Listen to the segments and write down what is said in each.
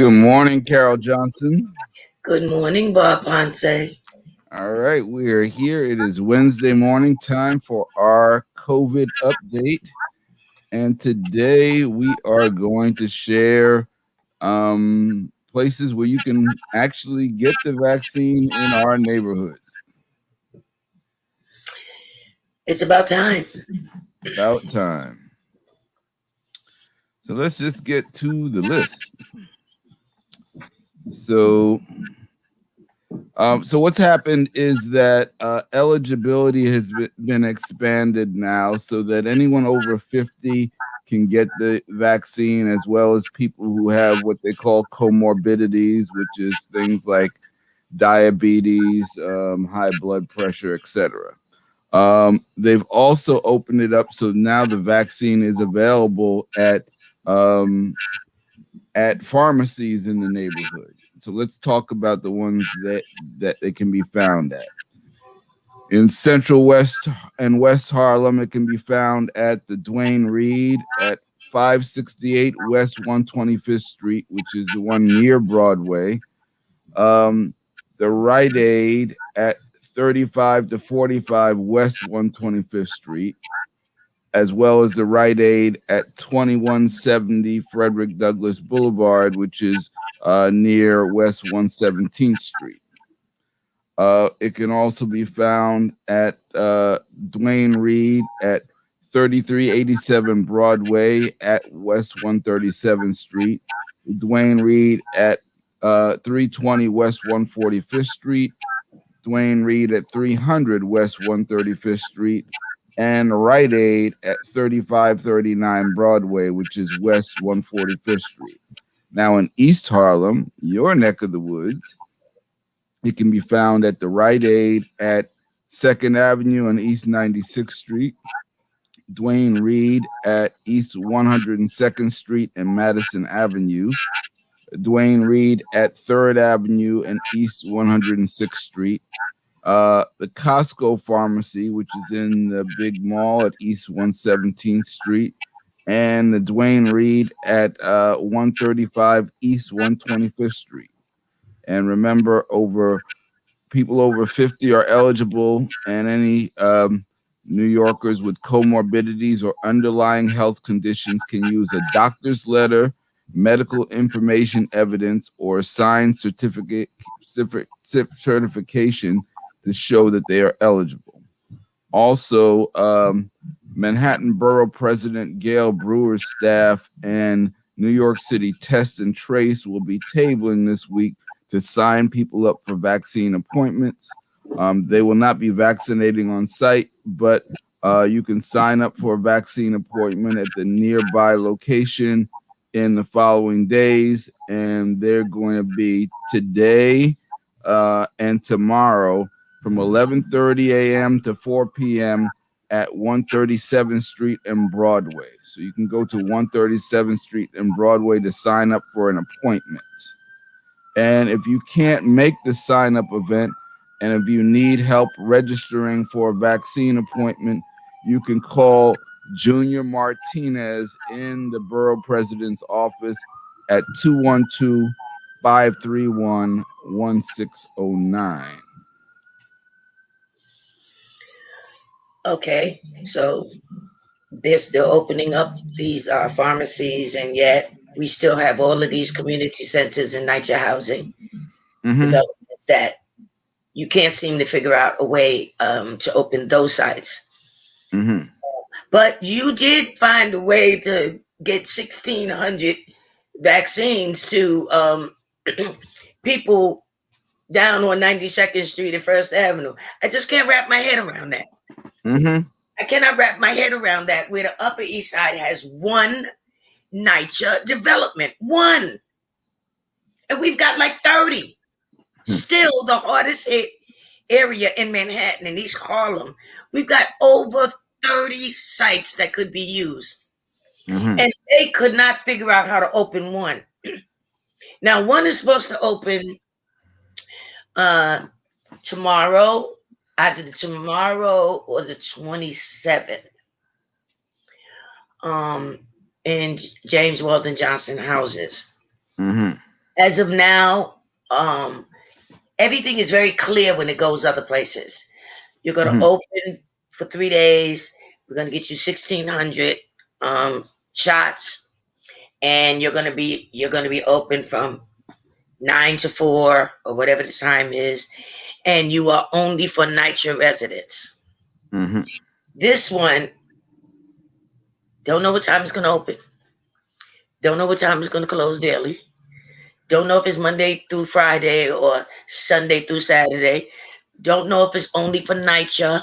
Good morning, Carol Johnson. Good morning, Bob Ponce. All right, we are here. It is Wednesday morning time for our COVID update. And today we are going to share places where you can actually get the vaccine in our neighborhoods. It's about time. About time. So let's just get to the list. So what's happened is that eligibility has been expanded now so that anyone over 50 can get the vaccine, as well as people who have what they call comorbidities, which is things like diabetes, high blood pressure, etc. They've also opened it up so now the vaccine is available at pharmacies in the neighborhood. So let's talk about the ones that they can be found at. In Central West and West Harlem, it can be found at the Duane Reade at 568 West 125th Street, which is the one near Broadway. The Rite Aid at 35 to 45 West 125th Street, as well as the Rite Aid at 2170 Frederick Douglass Boulevard, which is near West 117th Street. It can also be found at Duane Reade at 3387 Broadway at West 137th Street, Duane Reade at 320 West 145th Street, Duane Reade at 300 West 135th Street, and Rite Aid at 3539 Broadway, which is West 145th Street. Now in East Harlem, your neck of the woods, it can be found at the Rite Aid at 2nd Avenue and East 96th Street, Duane Reade at East 102nd Street and Madison Avenue, Duane Reade at 3rd Avenue and East 106th Street, the Costco Pharmacy, which is in the big mall at East 117th Street, and the Duane Reade at 135 East 125th Street. And remember, people over 50 are eligible, and any New Yorkers with comorbidities or underlying health conditions can use a doctor's letter, medical information evidence, or signed certification to show that they are eligible. Also, Manhattan Borough President Gail Brewer's staff and New York City Test and Trace will be tabling this week to sign people up for vaccine appointments. They will not be vaccinating on site, but you can sign up for a vaccine appointment at the nearby location in the following days, and they're going to be today and tomorrow from 11:30 a.m. to 4 p.m. at 137th Street and Broadway. So you can go to 137th Street and Broadway to sign up for an appointment. And if you can't make the sign-up event, and if you need help registering for a vaccine appointment, you can call Junior Martinez in the Borough President's office at 212-531-1609. Okay, so they're still opening up these pharmacies, and yet we still have all of these community centers and NYCHA housing developments that you can't seem to figure out a way to open those sites. But you did find a way to get 1,600 vaccines to people down on 92nd Street and First Avenue. I just can't wrap my head around that. I cannot wrap my head around that, where the Upper East Side has one NYCHA development. One. And we've got like 30. Still the hardest hit area in Manhattan and East Harlem. We've got over 30 sites that could be used. And they could not figure out how to open one. Now, one is supposed to open tomorrow, either tomorrow or the 27th. In James Weldon Johnson houses. As of now, everything is very clear when it goes other places. You're going to open for 3 days. We're going to get you 1,600 shots, and you're going to be open from 9 to 4 or whatever the time is, and you are only for NYCHA residents. This one, don't know what time it's going to open. Don't know what time it's going to close daily. Don't know if it's Monday through Friday or Sunday through Saturday. Don't know if it's only for NYCHA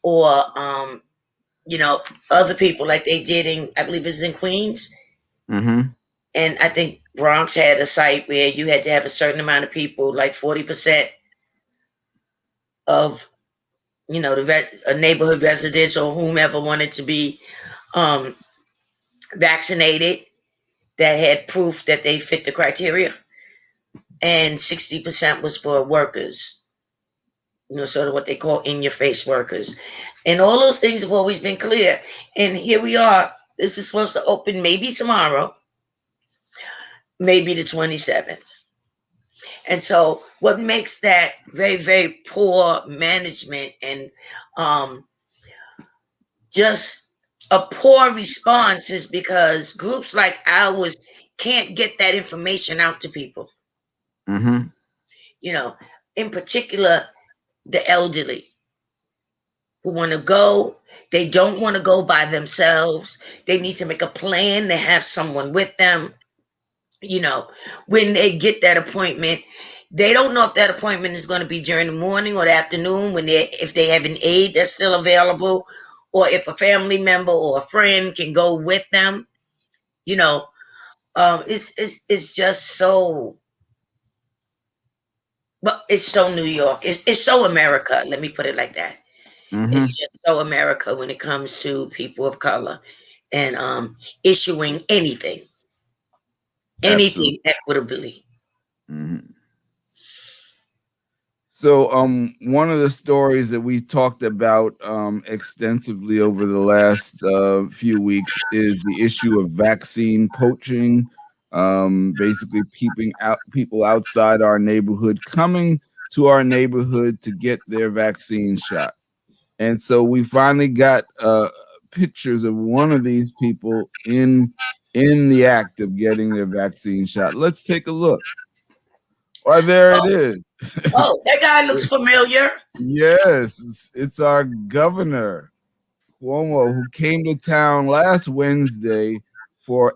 or other people like they did in, I believe it's in Queens. And I think Bronx had a site where you had to have a certain amount of people, like 40% of, a neighborhood residents or whomever wanted to be vaccinated that had proof that they fit the criteria. And 60% was for workers, sort of what they call in-your-face workers. And all those things have always been clear. And here we are. This is supposed to open maybe tomorrow, maybe the 27th. And so what makes that very, very poor management and just a poor response is because groups like ours can't get that information out to people. In particular, the elderly who want to go. They don't want to go by themselves. They need to make a plan to have someone with them. When they get that appointment, they don't know if that appointment is going to be during the morning or the afternoon, if they have an aide that's still available, or if a family member or a friend can go with them. It's just so. But it's so New York. It's so America. Let me put it like that. It's just so America when it comes to people of color and issuing anything equitably. So one of the stories that we talked about extensively over the last few weeks is the issue of vaccine poaching, basically keeping out people outside our neighborhood coming to our neighborhood to get their vaccine shot. And so we finally got pictures of one of these people in the act of getting their vaccine shot. Let's take a look. Why, there it is. Oh, that guy looks familiar. Yes, it's our governor, Cuomo, who came to town last Wednesday for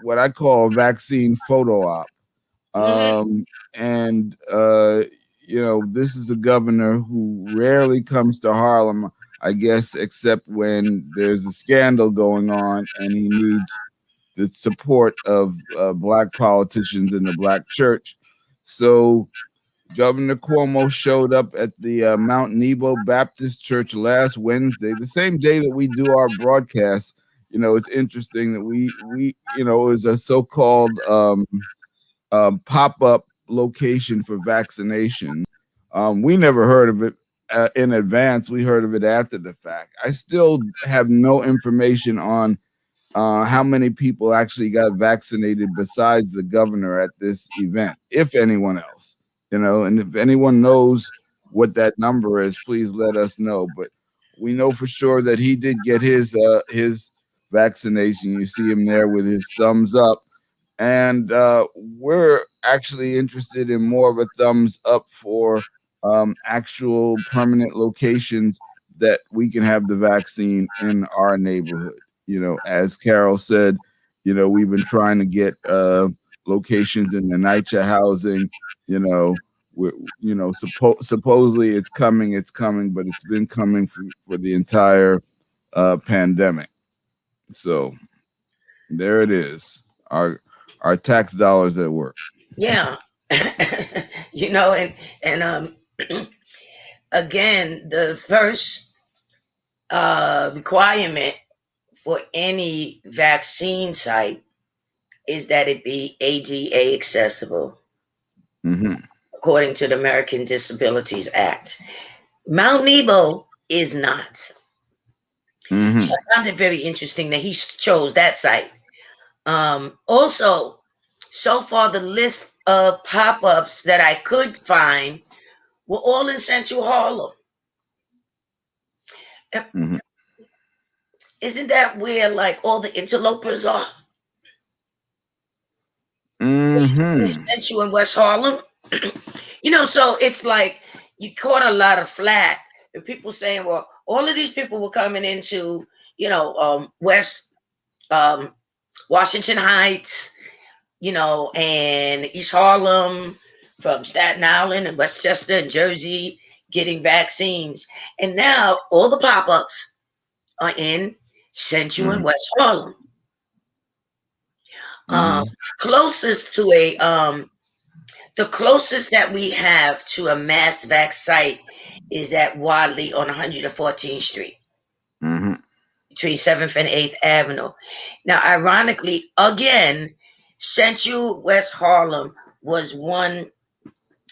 what I call a vaccine photo op. And this is a governor who rarely comes to Harlem, I guess, except when there's a scandal going on and he needs the support of black politicians in the black church. So Governor Cuomo showed up at the Mount Nebo Baptist Church last Wednesday, the same day that we do our broadcast. It's interesting that we it was a so-called pop-up location for vaccination. We never heard of it in advance. We heard of it after the fact. I still have no information on how many people actually got vaccinated besides the governor at this event, if anyone else. And if anyone knows what that number is, please let us know. But we know for sure that he did get his vaccination. You see him there with his thumbs up. And we're actually interested in more of a thumbs up for actual permanent locations that we can have the vaccine in our neighborhood. As Carol said, we've been trying to get locations in the NYCHA housing. Supposedly it's coming, but it's been coming for the entire pandemic. So there it is. Our tax dollars at work. Yeah. and again, the first requirement for any vaccine site is that it be ADA accessible, according to the American Disabilities Act. Mount Nebo is not. So I found it very interesting that he chose that site. Also, So far, the list of pop-ups that I could find were all in Central Harlem. Mm-hmm. Isn't that where like all the interlopers are? Mm-hmm. Central and West Harlem. So it's like you caught a lot of flack. And people saying, well, all of these people were coming into, West um, Washington Heights, and East Harlem, from Staten Island and Westchester and Jersey, getting vaccines. And now all the pop-ups are in Central and West Harlem. Mm-hmm. Closest to the closest that we have to a mass vac site is at Wadley on 114th Street, Mm-hmm. between 7th and 8th Avenue. Now, ironically, again, Central West Harlem was one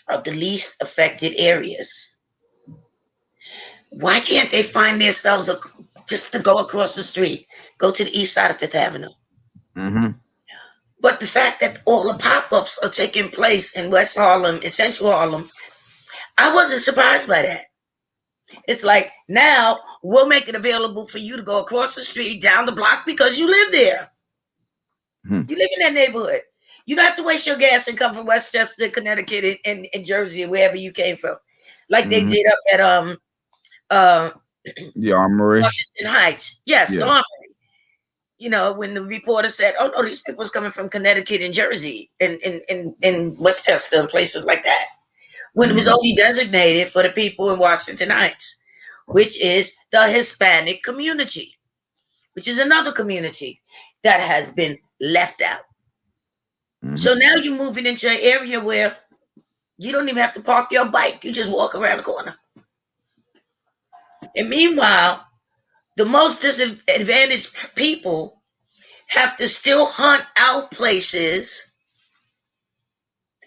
of the least affected areas. Why can't they find themselves just to go across the street, go to the east side of 5th Avenue? Mm-hmm. But the fact that all the pop-ups are taking place in West Harlem, in Central Harlem, I wasn't surprised by that. It's like, now we'll make it available for you to go across the street, down the block, because you live there. Mm-hmm. You live in that neighborhood. You don't have to waste your gas and come from Westchester, Connecticut, and Jersey, or wherever you came from, like they did up at The Armory. Washington Heights. Yes, the Yeah. Armory. When the reporter said, "Oh no, these people's coming from Connecticut and Jersey and Westchester and places like that," when it was only designated for the people in Washington Heights, which is the Hispanic community, which is another community that has been left out. Mm-hmm. So now you're moving into an area where you don't even have to park your bike. You just walk around the corner. And meanwhile, the most disadvantaged people have to still hunt out places.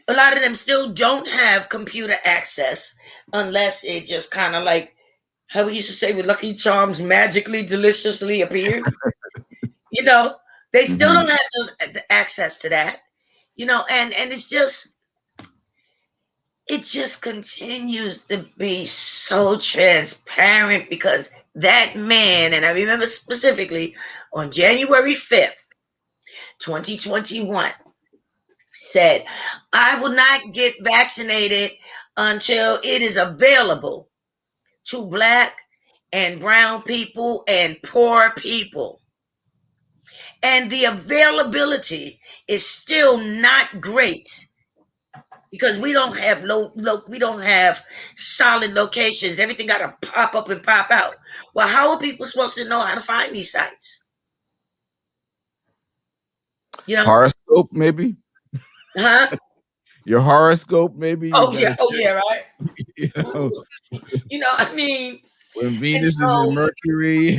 A lot of them still don't have computer access unless it just kind of like how we used to say with Lucky Charms magically, deliciously appeared. They still don't have the access to that. And it just continues to be so transparent, because that man, and I remember specifically on January 5th, 2021, said, I will not get vaccinated until it is available to Black and brown people and poor people. And the availability is still not great, because we don't have we don't have solid locations. Everything got to pop up and pop out. Well, how are people supposed to know how to find these sites? Horoscope, maybe. Huh? Your horoscope, maybe. Oh yeah, right. I mean, when Venus is in Mercury,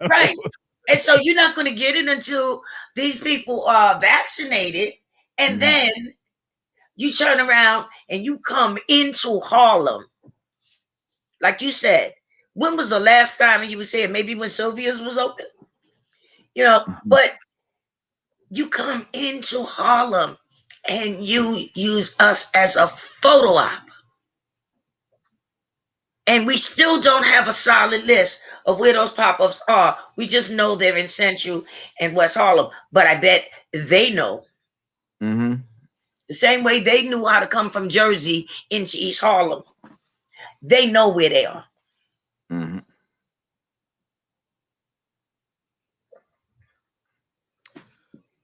right. And so you're not going to get it until these people are vaccinated, and then you turn around and you come into Harlem. Like you said, when was the last time you was here? Maybe when Sylvia's was open? But you come into Harlem and you use us as a photo op. And we still don't have a solid list of where those pop-ups are. We just know they're in Central and West Harlem. But I bet they know. The same way they knew how to come from Jersey into East Harlem. They know where they are.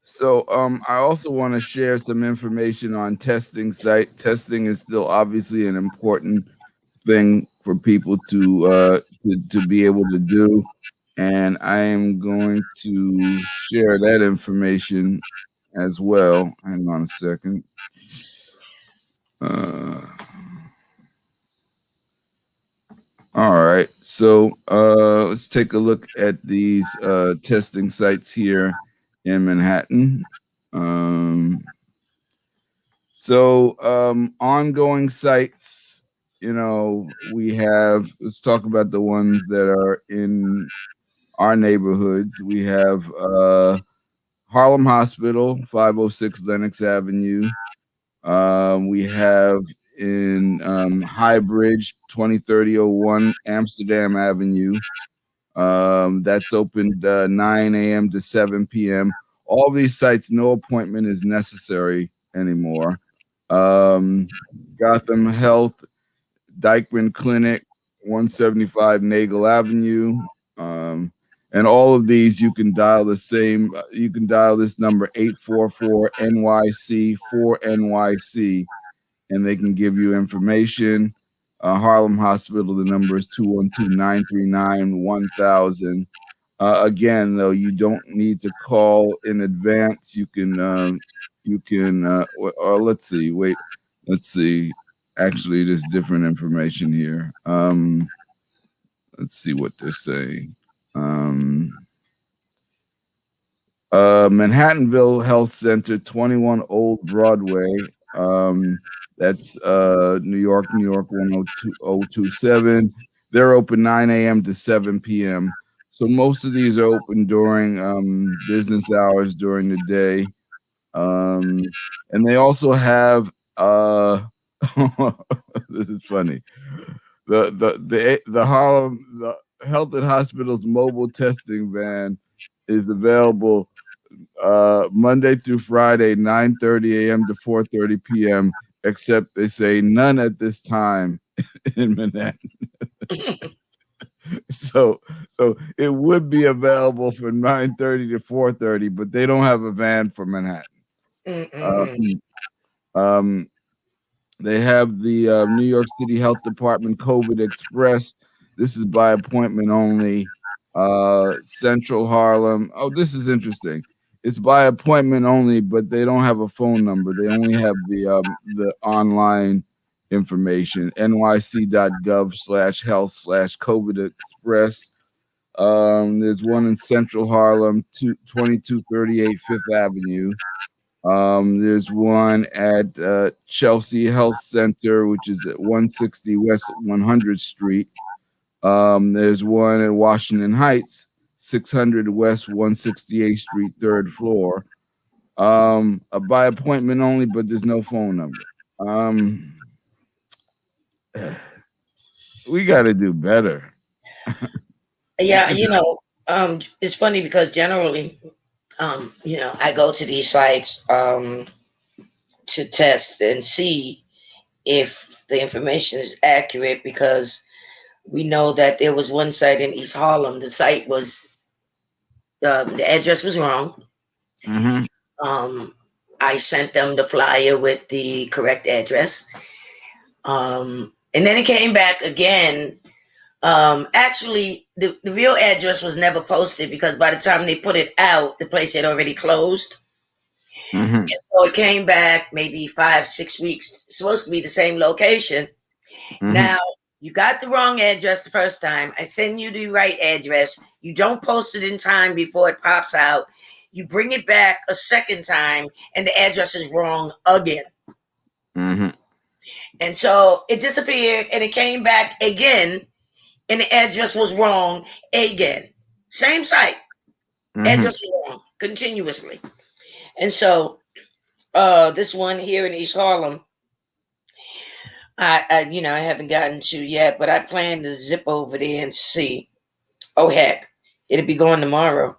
So I also want to share some information on testing site. Testing is still obviously an important thing for people to be able to do, and I am going to share that information as well. Hang on a second. All right, so let's take a look at these testing sites here in Manhattan. Ongoing sites, we have, let's talk about the ones that are in our neighborhoods. We have Harlem Hospital, 506 Lenox Avenue. We have in High Bridge, 203001 Amsterdam Avenue. That's opened 9 a.m. to 7 p.m. All these sites, no appointment is necessary anymore. Gotham Health, Dyckman Clinic, 175 Nagel Avenue. And all of these, you can dial the same. You can dial this number 844 NYC 4 NYC, and they can give you information. Harlem Hospital, the number is 212-939-1000. Again, though, you don't need to call in advance. You can, or let's see, wait, let's see. Actually, there's different information here. Let's see what they're saying. Manhattanville Health Center, 21 Old Broadway. That's New York, 10027. They're open 9 a.m. to 7 p.m. So most of these are open during business hours during the day. And they also have this is funny. The Harlem Health and Hospitals mobile testing van is available Monday through Friday, 9:30 a.m. to 4:30 p.m. Except they say none at this time in Manhattan. So it would be available from 9:30 to 4:30, but they don't have a van for Manhattan. They have the New York City Health Department COVID Express. This is by appointment only. Central Harlem. Oh, this is interesting. It's by appointment only, but they don't have a phone number. They only have the online information, nyc.gov/health/COVID Express. There's one in Central Harlem, 2238 Fifth Avenue. There's one at Chelsea Health Center, which is at 160 West 100th Street. There's one in Washington Heights, 600 West 168th Street, third floor. By appointment only, but there's no phone number. We got to do better. Yeah, it's funny because generally, I go to these sites to test and see if the information is accurate, because we know that there was one site in East Harlem. The site was, the address was wrong. Mm-hmm. I sent them the flyer with the correct address. And then it came back again. Actually, the real address was never posted, because by the time they put it out, the place had already closed. Mm-hmm. And so it came back maybe 5-6 weeks. It's supposed to be the same location. Mm-hmm. Now, you got the wrong address the first time. I send you the right address. You don't post it in time before it pops out. You bring it back a second time, and the address is wrong again. Mm-hmm. And so it disappeared, and it came back again, and the address was wrong again. Same site. Mm-hmm. Address was wrong continuously. And so this one here in East Harlem, I haven't gotten to yet, but I plan to zip over there and see. Oh, heck, it'll be going tomorrow.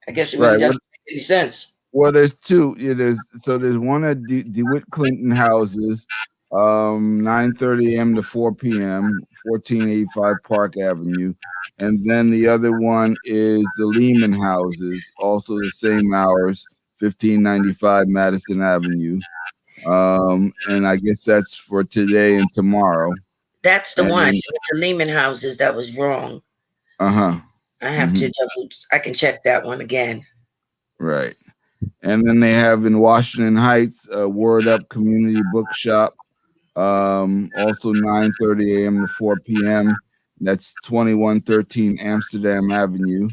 I guess it really doesn't make any sense. Well, there's two. There's one at DeWitt Clinton houses, 9:30 a.m. to 4 p.m., 1485 Park Avenue. And then the other one is the Lehman houses, also the same hours, 1595 Madison Avenue. And I guess that's for today and tomorrow. That's the one with the Lehman houses that was wrong. Uh-huh. I have to I can check that one again. Right. And then they have in Washington Heights, Word Up Community Bookshop, also 9:30 a.m. to 4 p.m. That's 2113 Amsterdam Avenue.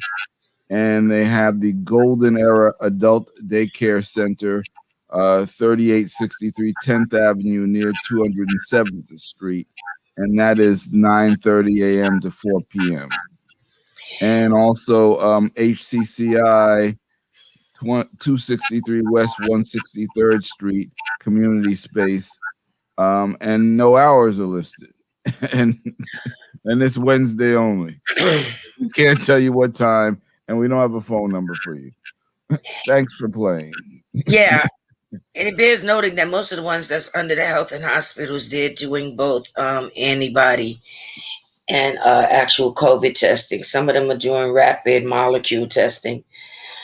And they have the Golden Era Adult Daycare Center, 3863 10th Avenue near 207th Street. And that is 9:30 a.m. to 4 p.m. And also HCCI, 263 West 163rd Street community space, and no hours are listed, and it's Wednesday only. We can't tell you what time, and we don't have a phone number for you. Thanks for playing. Yeah. And it bears noting that most of the ones that's under the health and hospitals, they're doing both antibody and actual COVID testing. Some of them are doing rapid molecule testing.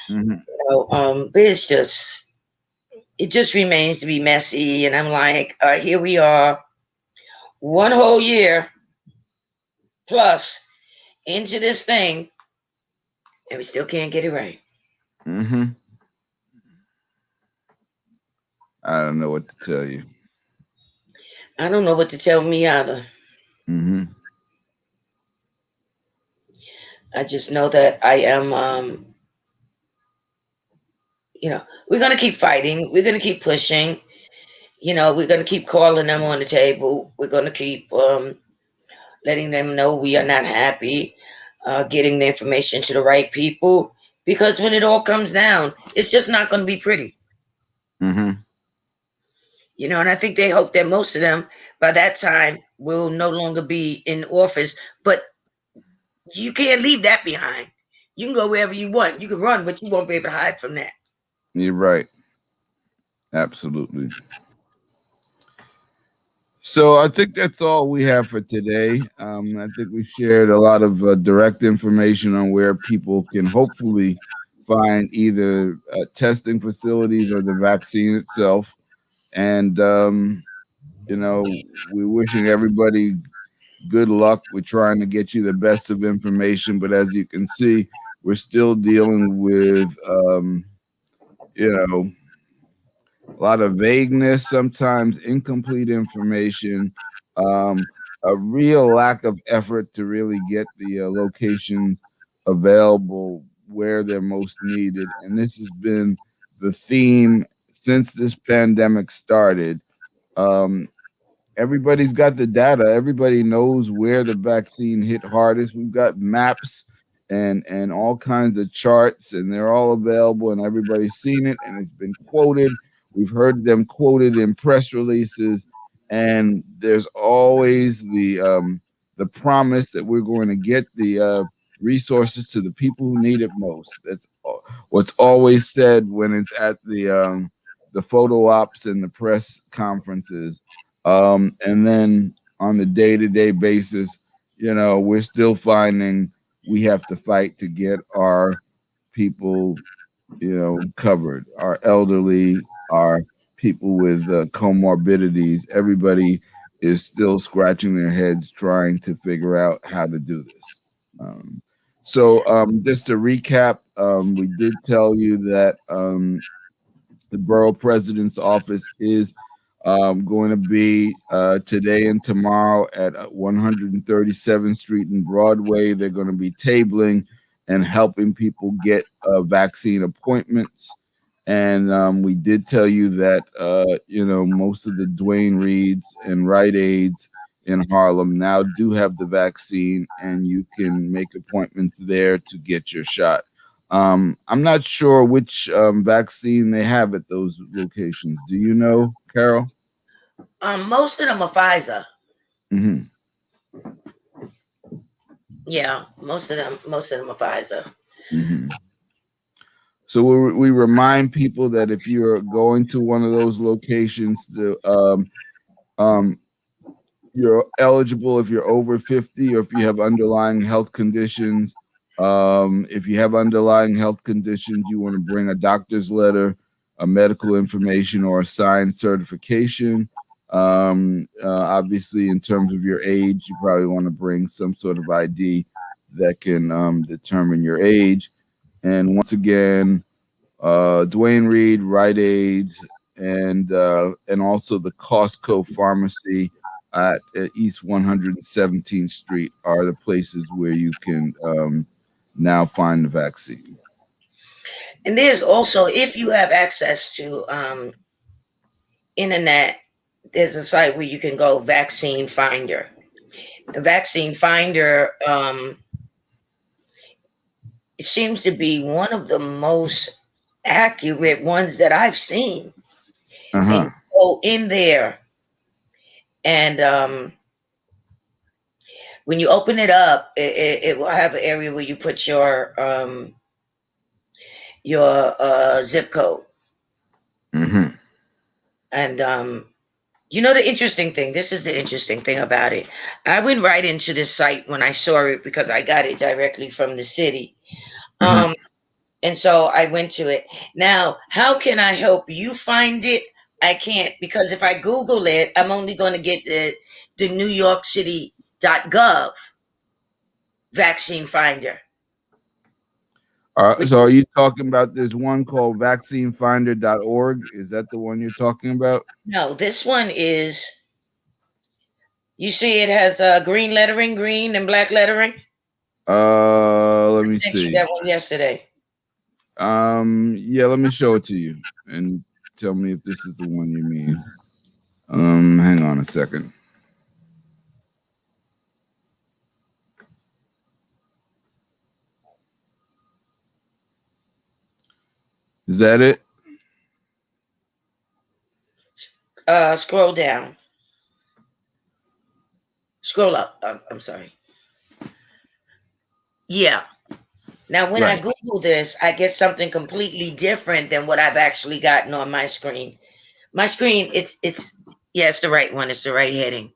Mm-hmm. But it just remains to be messy. And I'm like, here we are, one whole year plus into this thing, and we still can't get it right. Mm-hmm. I don't know what to tell you. I don't know what to tell me either. Mm-hmm. I just know that I am, we're going to keep fighting. We're going to keep pushing. We're going to keep calling them on the table. We're going to keep letting them know we are not happy, getting the information to the right people. Because when it all comes down, it's just not going to be pretty. Mm-hmm. And I think they hope that most of them by that time will no longer be in office. But you can't leave that behind. You can go wherever you want. You can run, but you won't be able to hide from that. You're right. Absolutely. So I think that's all we have for today. I think we shared a lot of direct information on where people can hopefully find either testing facilities or the vaccine itself. And, we're wishing everybody good luck. We're trying to get you the best of information. But as you can see, we're still dealing with, a lot of vagueness, sometimes incomplete information, a real lack of effort to really get the locations available where they're most needed. And this has been the theme since this pandemic started. Everybody's got the data. Everybody knows where the vaccine hit hardest. We've got maps and all kinds of charts, and they're all available, and everybody's seen it, and it's been quoted. We've heard them quoted in press releases, and there's always the promise that we're going to get the resources to the people who need it most. That's what's always said when it's at the photo ops and the press conferences. And then on the day-to-day basis, we're still finding we have to fight to get our people, covered, our elderly, our people with comorbidities. Everybody is still scratching their heads trying to figure out how to do this. So just to recap, we did tell you that the borough president's office is going to be today and tomorrow at 137th Street and Broadway. They're going to be tabling and helping people get vaccine appointments. And we did tell you that, most of the Dwayne Reeds and Rite Aids in Harlem now do have the vaccine, and you can make appointments there to get your shot. I'm not sure which vaccine they have at those locations. Do you know, Carol? Most of them are Pfizer. Mm-hmm. Yeah, most of them are Pfizer. Mm-hmm. So we remind people that if you're going to one of those locations, you're eligible if you're over 50 or if you have underlying health conditions. If you have underlying health conditions, you want to bring a doctor's letter, a medical information, or a signed certification. Obviously, in terms of your age, you probably want to bring some sort of ID that can determine your age. And once again, Dwayne Reed, Rite Aids, and also the Costco pharmacy at East 117th Street are the places where you can now find the vaccine. And there's also, if you have access to internet, there's a site where you can go, Vaccinefinder. The Vaccinefinder, it seems to be one of the most accurate ones that I've seen. And Uh-huh. you go in there, and when you open it up, it will have an area where you put your zip code. Mm-hmm. And you know the interesting thing. This is the interesting thing about it. I went right into this site when I saw it because I got it directly from the city. Mm-hmm. Um, and so I went to it. Now, how can I help you find it? I can't, because if I Google it, I'm only going to get the New York City.gov vaccine finder. So are you talking about this one called Vaccinefinder.org? Is that the one you're talking about? No, this one is, you see it has green lettering, green and black lettering. Let I me sent you see. that one yesterday. Yeah, let me show it to you and tell me if this is the one you mean. Hang on a second. Is that it? Scroll down. Scroll up. I'm sorry. Yeah. Now, when I Right. Google this, I get something completely different than what I've actually gotten on my screen. My screen, it's yeah, it's the right one. It's the right heading.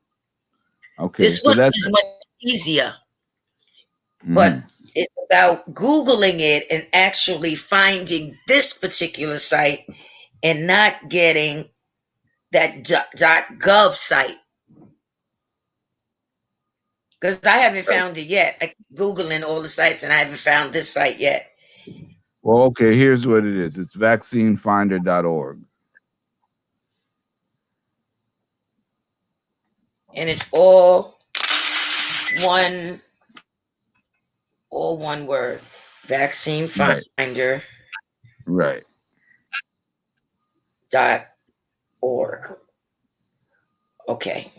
Okay, This so one that's is much easier, but mm-hmm. it's about Googling it and actually finding this particular site and not getting that .gov site, because I haven't found it yet. I keep Googling all the sites and I haven't found this site yet. Well, okay, here's what it is. It's vaccinefinder.org. And it's one all one word. Vaccine Right. Finder Right. .org. Okay.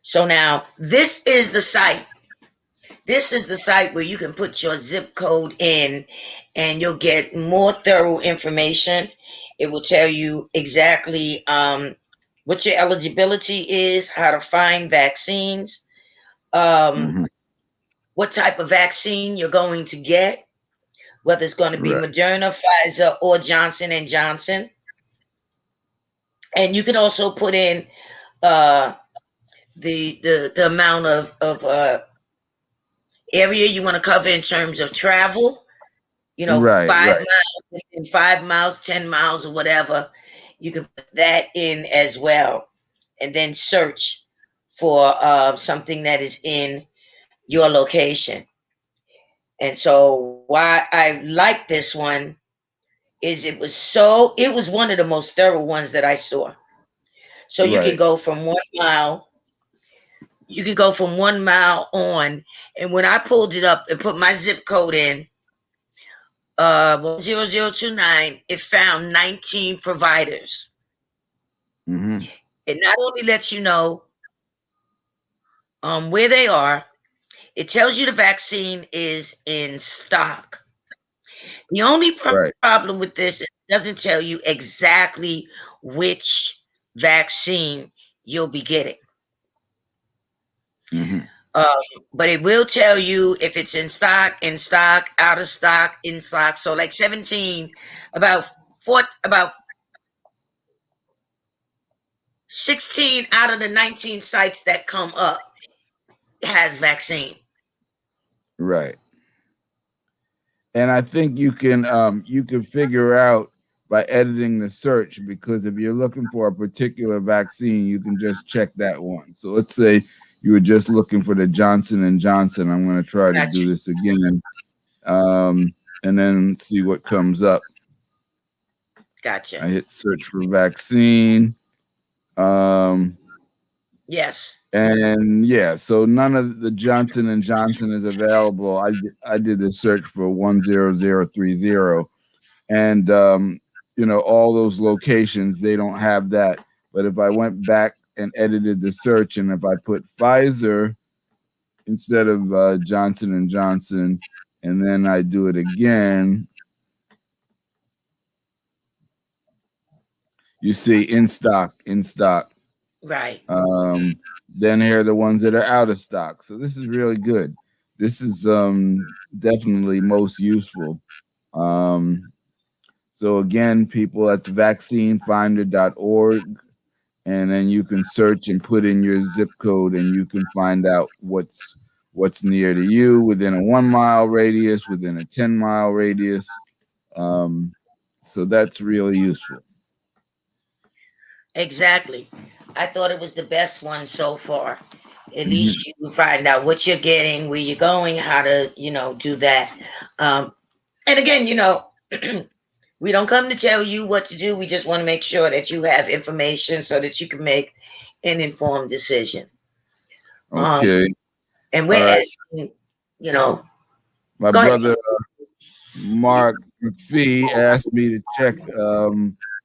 So now this is the site. This is the site where you can put your zip code in and you'll get more thorough information. It will tell you exactly what your eligibility is, how to find vaccines, um, Mm-hmm. what type of vaccine you're going to get, whether it's going to be Right. Moderna, Pfizer, or Johnson and Johnson. And you can also put in uh, the amount of area you want to cover in terms of travel. You know, Right. 5 miles, Right. within 5 miles, 10 miles, or whatever. You can put that in as well, and then search for something that is in your location. And so, why I like this one is it was one of the most thorough ones that I saw. So you can Right. go from 1 mile. You can go from 1 mile on. And when I pulled it up and put my zip code in, 0029, it found 19 providers. Mm-hmm. It not only lets you know where they are, it tells you the vaccine is in stock. The only Right. problem with this is it doesn't tell you exactly which vaccine you'll be getting. Mm-hmm. Um, but it will tell you if it's in stock, out of stock, in stock. So like 17, about 16 out of the 19 sites that come up has vaccine. Right. And I think you can figure out by editing the search, because if you're looking for a particular vaccine, you can just check that one. So let's say you were just looking for the Johnson and Johnson. I'm going to try to do Gotcha. this again, and then see what comes up. Gotcha. I hit search for vaccine. Yes. And yeah, so none of the Johnson and Johnson is available. I did the search for 10030, and all those locations, they don't have that. But if I went back and edited the search, and if I put Pfizer instead of Johnson and Johnson, and then I do it again, You see in stock, in stock. Right. Then here are the ones that are out of stock. So this is really good. This is definitely most useful. So again, people at the vaccinefinder.org, and then you can search and put in your zip code, and you can find out what's near to you within a 1 mile radius, within a 10-mile radius. So that's really useful. Exactly. I thought it was the best one so far. At least you find out what you're getting, where you're going, how to, do that. And again, we don't come to tell you what to do. We just want to make sure that you have information so that you can make an informed decision. Okay. And we're asking, my brother Mark McPhee asked me to check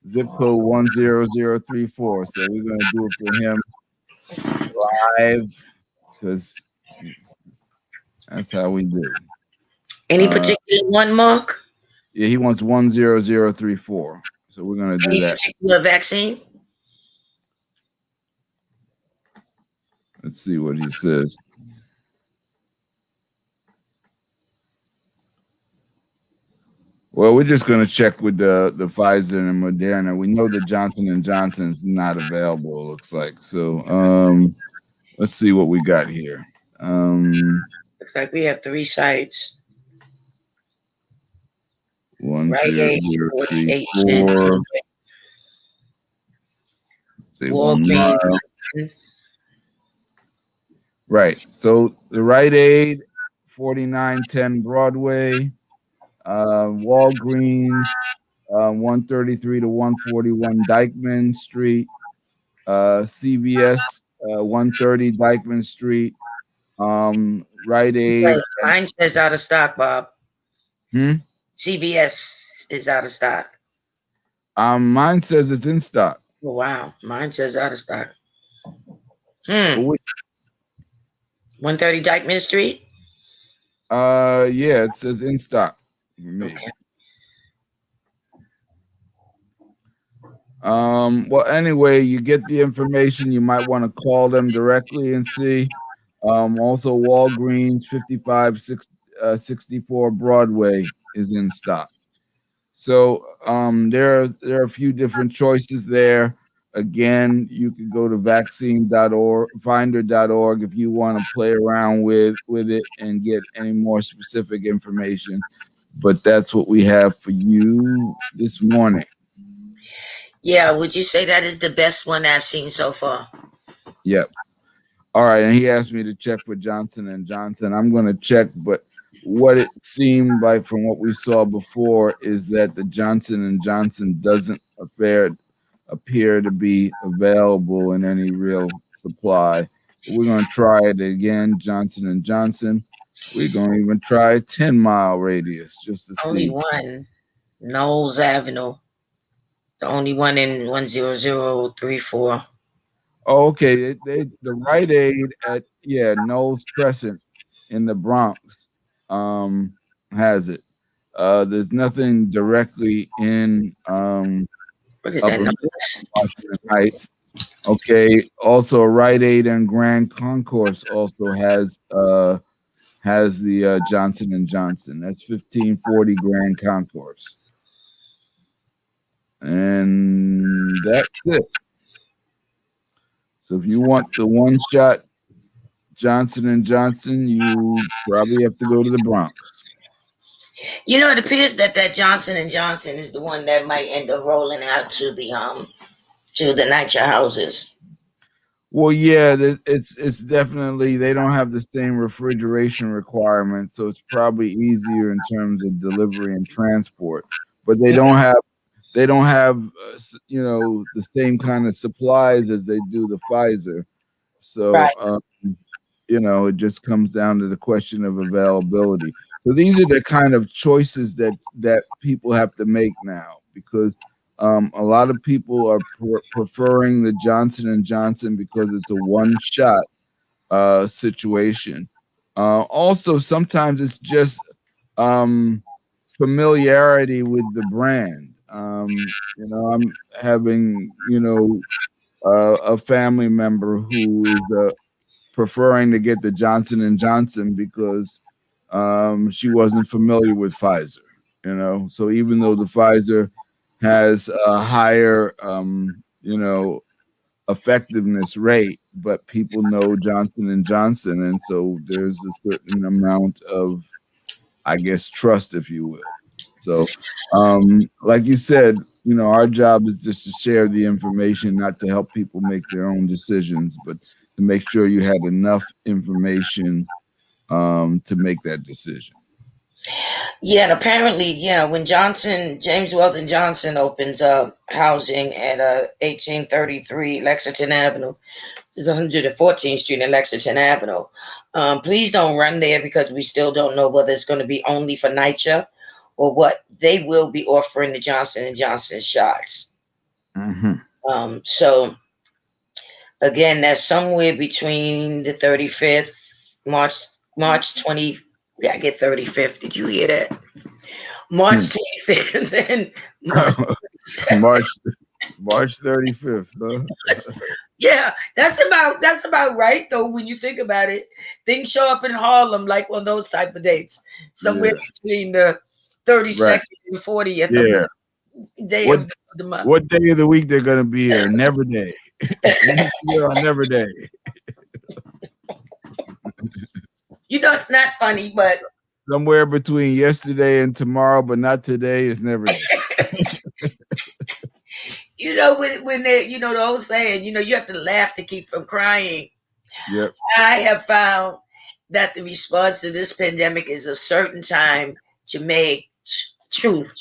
zip code 10034. So we're gonna do it for him live because that's how we do. Any particular one, Mark? Yeah, he wants 10034. So we're gonna do Any that. particular vaccine? Let's see what he says. Well, we're just going to check with the Pfizer and Moderna. We know that Johnson & Johnson's not available, it looks like. So let's see what we got here. Looks like we have 3 sites. 10034. Say 1 mile. Right. So the Rite Aid, 4910 Broadway. Walgreens, 133 to 141 Dyckman Street, CVS, 130 Dyckman Street, Rite Aid. Mine says out of stock, Bob. CVS is out of stock. Mine says it's in stock. Oh, wow. Mine says out of stock. 130 Dyckman Street? Yeah, it says in stock. Okay. Well, anyway, you get the information. You might want to call them directly and see. Also, Walgreens 5564 Broadway is in stock. So there are a few different choices there. Again, you can go to vaccinefinder.org if you want to play around with it and get any more specific information. But that's what we have for you this morning. Yeah, would you say that is the best one I've seen so far? Yep. All right, and he asked me to check for Johnson & Johnson. I'm going to check, but what it seemed like from what we saw before is that the Johnson & Johnson doesn't appear to be available in any real supply. We're going to try it again, Johnson & Johnson. We're going to even try a 10-mile radius just to Only see. one, Knowles Avenue. The only one in 10034. Oh, okay. The Rite Aid at Knowles Crescent in the Bronx has it. There's nothing directly in what is Upper that? Washington Heights. Okay. Also, Rite Aid and Grand Concourse also has the Johnson & Johnson. That's 1540 Grand Concourse. And that's it. So if you want the one-shot Johnson & Johnson, you probably have to go to the Bronx. It appears that Johnson & Johnson is the one that might end up rolling out to the NYCHA houses. Well, yeah, it's definitely, they don't have the same refrigeration requirements, so it's probably easier in terms of delivery and transport. But they don't have the same kind of supplies as they do the Pfizer. So right. It just comes down to the question of availability. So these are the kind of choices that people have to make now, because a lot of people are preferring the Johnson & Johnson because it's a one-shot situation. Also, sometimes it's just familiarity with the brand. I'm having, a family member who is preferring to get the Johnson and Johnson because she wasn't familiar with Pfizer. So even though the Pfizer has a higher, effectiveness rate, but people know Johnson and Johnson, and so there's a certain amount of, I guess, trust, if you will. So, like you said, our job is just to share the information, not to help people make their own decisions, but to make sure you had enough information to make that decision. Yeah, and apparently, when James Weldon Johnson opens up housing at 1833 Lexington Avenue, this is 114th Street and Lexington Avenue. Please don't run there because we still don't know whether it's going to be only for NYCHA or what. They will be offering the Johnson and Johnson shots. So again, that's somewhere between the 35th, March 20. We gotta get 35th. Did you hear that? March 25th and March 35th. Huh? Yeah, that's about right though. When you think about it, things show up in Harlem like on those type of dates, somewhere between the 32nd and 40th day of the month. What day of the week they're gonna be here? Never Day. Here on Never Day. It's not funny, but somewhere between yesterday and tomorrow, but not today, is Never Day. When they, the old saying, you have to laugh to keep from crying. Yep. I have found that the response to this pandemic is a certain time to make truth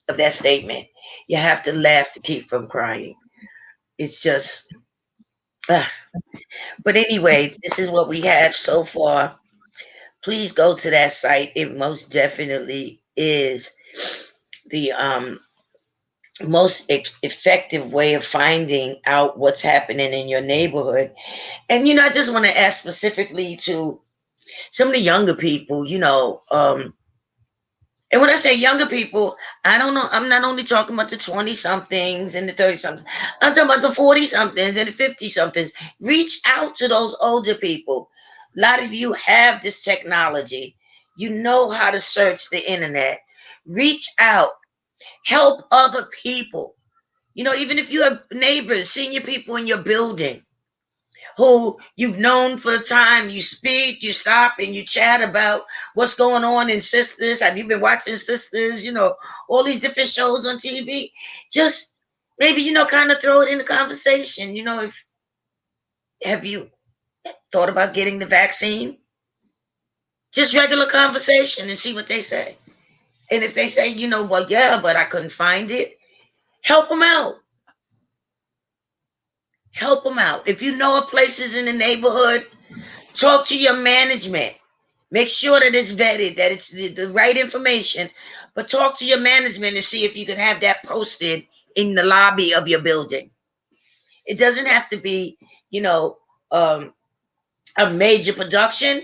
of that statement. You have to laugh to keep from crying. It's just, but anyway, this is what we have so far. Please go to that site. It most definitely is the most effective way of finding out what's happening in your neighborhood. And I just want to ask specifically to some of the younger people, and when I say younger people, I don't know, I'm not only talking about the 20 somethings and the 30 somethings, I'm talking about the 40 somethings and the 50 somethings. Reach out to those older people. A lot of you have this technology. You know how to search the internet. Reach out. Help other people. Even if you have neighbors, senior people in your building who you've known for a time, you speak, you stop, and you chat about what's going on in Sisters. Have you been watching Sisters? All these different shows on TV. Just maybe, kind of throw it in the conversation. Have you thought about getting the vaccine? Just regular conversation and see what they say. And if they say, well, yeah, but I couldn't find it, help them out. Help them out. If you know of places in the neighborhood, talk to your management. Make sure that it's vetted, that it's the right information. But talk to your management and see if you can have that posted in the lobby of your building. It doesn't have to be, a major production.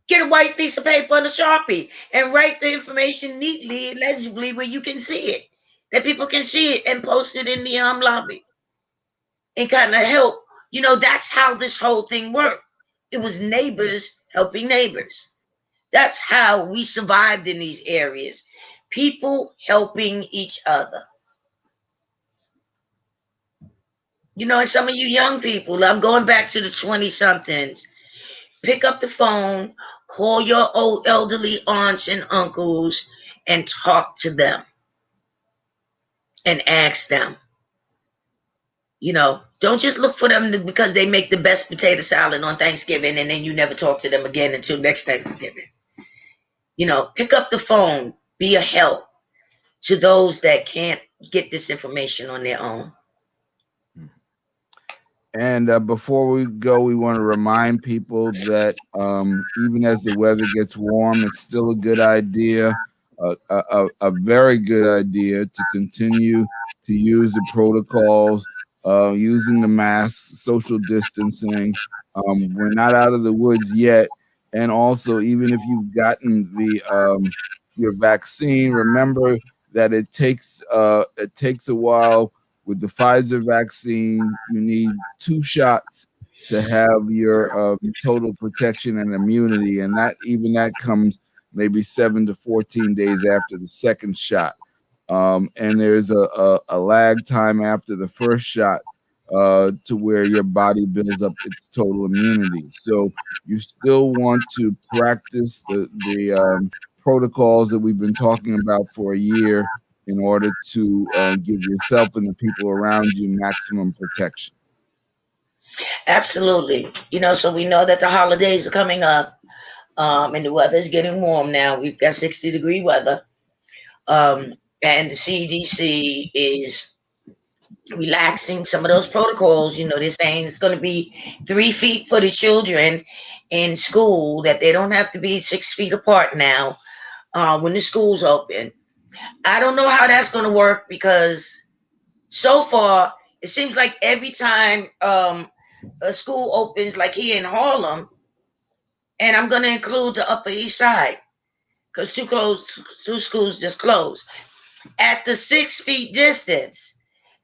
Get a white piece of paper and a Sharpie and write the information neatly and legibly where you can see it, that people can see it, and post it in the lobby. And kind of help. That's how this whole thing worked. It was neighbors helping neighbors. That's how we survived in these areas. People helping each other. And some of you young people, I'm going back to the 20-somethings. Pick up the phone, call your old elderly aunts and uncles, and talk to them. And ask them. Don't just look for them because they make the best potato salad on Thanksgiving and then you never talk to them again until next Thanksgiving. Pick up the phone, be a help to those that can't get this information on their own. And before we go, we want to remind people that even as the weather gets warm, it's still a good idea, a very good idea to continue to use the protocols, using the masks, social distancing. We're not out of the woods yet. And also, even if you've gotten your vaccine, remember that it takes a while. With the Pfizer vaccine, you need 2 shots to have your total protection and immunity, and that comes maybe 7 to 14 days after the second shot. And there's a lag time after the first shot to where your body builds up its total immunity. So you still want to practice the protocols that we've been talking about for a year in order to give yourself and the people around you maximum protection. Absolutely. So we know that the holidays are coming up, and the weather is getting warm now. We've got 60-degree weather. And the CDC is relaxing some of those protocols. They're saying it's going to be 3 feet for the children in school, that they don't have to be 6 feet apart now when the school's open. I don't know how that's going to work, because so far it seems like every time a school opens, like here in Harlem, and I'm going to include the Upper East Side, because 2 schools just closed. At the 6 feet distance,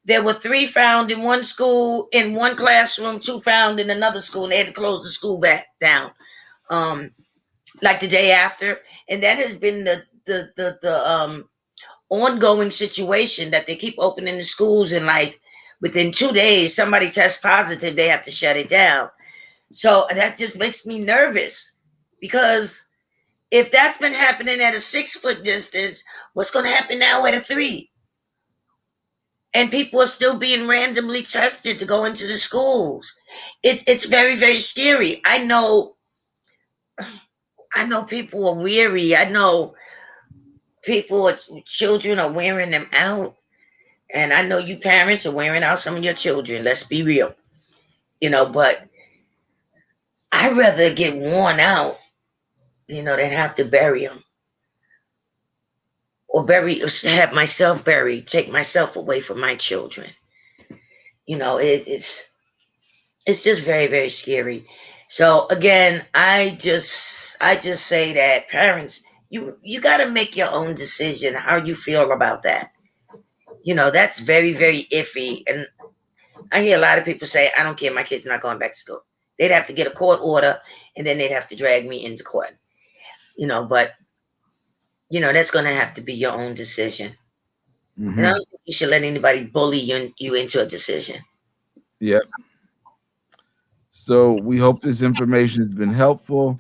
there were 3 found in one school, in one classroom, 2 found in another school, and they had to close the school back down, like the day after. And that has been the ongoing situation, that they keep opening the schools, and like within 2 days, somebody tests positive, they have to shut it down. So that just makes me nervous, because if that's been happening at a 6-foot distance, what's going to happen now at a 3? And people are still being randomly tested to go into the schools. It's very, very scary. I know people are weary. I know children are wearing them out. And I know you parents are wearing out some of your children. Let's be real. But I'd rather get worn out, than have to bury them. Or have myself buried, take myself away from my children. It's just very, very scary. So again, I just say that parents, you got to make your own decision how you feel about that. That's very, very iffy. And I hear a lot of people say, I don't care, my kid's not going back to school. They'd have to get a court order, and then they'd have to drag me into court. But that's going to have to be your own decision. Mm-hmm. And I don't think you should let anybody bully you into a decision. Yep. So we hope this information has been helpful.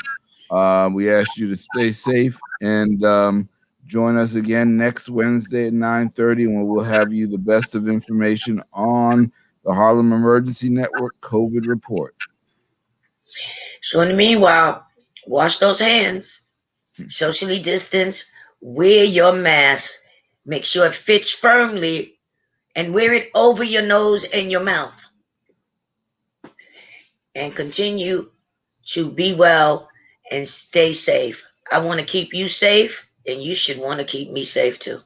We ask you to stay safe, and join us again next Wednesday at 9:30, when we'll have you the best of information on the Harlem Emergency Network COVID report. So in the meanwhile, wash those hands, socially distance, wear your mask, make sure it fits firmly, and wear it over your nose and your mouth. And continue to be well and stay safe. I want to keep you safe, and you should want to keep me safe too.